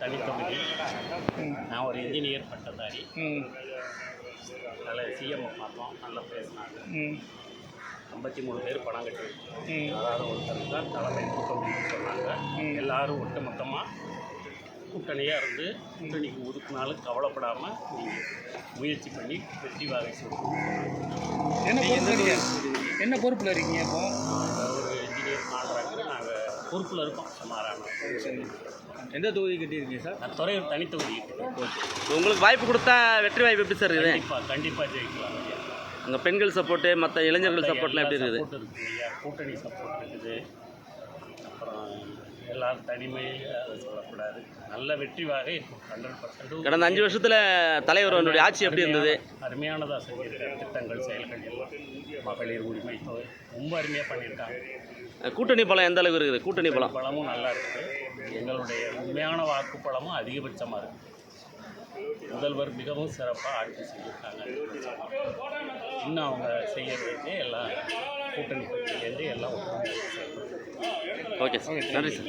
தனித்தொகுதி. நான் ஒரு இன்ஜினியர் பட்டதாரி. அதில் சிஎம்ஐ பார்த்தோம், நல்லா பேசினாங்க. 53 பேர் பணம் கட்டியிருக்கோம். அதாவது ஒருத்தருக்கு தான் தலைமை கூட்டணின்னு சொன்னாங்க. எல்லோரும் ஒட்டுமொத்தமாக கூட்டணியாக இருந்து கூட்டணிக்கு ஒதுக்குனாலும் கவலைப்படாமல் நீங்கள் முயற்சி பண்ணி வெற்றி வாகை என்ன பொறுப்பில் இருக்கீங்க? இப்போ ஒரு இன்ஜினியர் கான்ட்ராக்டர் நாங்கள் பொறுப்பில் இருக்கோம். சுமாரான எந்த தொகுதி கட்டியிருக்கீங்க சார்? நான் துறையூர் தனித்தொகுதி. உங்களுக்கு வாய்ப்பு கொடுத்தா வெற்றி வாய்ப்பு எப்படி சார் இருக்குது? கண்டிப்பாக ஜெயிக்கலாம். அங்கே பெண்கள் சப்போர்ட்டு, மற்ற இளைஞர்கள் சப்போர்ட்லாம் எப்படி இருக்குது? இருக்குது ஐயா, கூட்டணி சப்போர்ட் இருக்குது. அப்புறம் எல்லாரும் தனிமை அதை சொல்லக்கூடாது. நல்ல வெற்றி வாகை 100%. கடந்த 5 வருஷத்தில் தலைவருடைய ஆட்சி எப்படி இருந்தது? அருமையானதாக செஞ்சுருக்காங்க. திட்டங்கள், செயல்கள் எல்லாம், மகளிர் உரிமை தொகை ரொம்ப அருமையாக பண்ணியிருக்காங்க. கூட்டணி பலம் எந்த அளவுக்கு இருக்குது? கூட்டணி பலமும் நல்லா இருக்குது. எங்களுடைய உண்மையான வாக்குப்பலமும் அதிகபட்சமாக இருக்குது. முதல்வர் மிகவும் சிறப்பாக ஆட்சி செஞ்சுருக்காங்க. இன்னும் அவங்க செய்ய வேண்டிய எல்லாம் கூட்டணி கட்சியிலேருந்து எல்லாம் ஓகே சார், நன்றி சார்.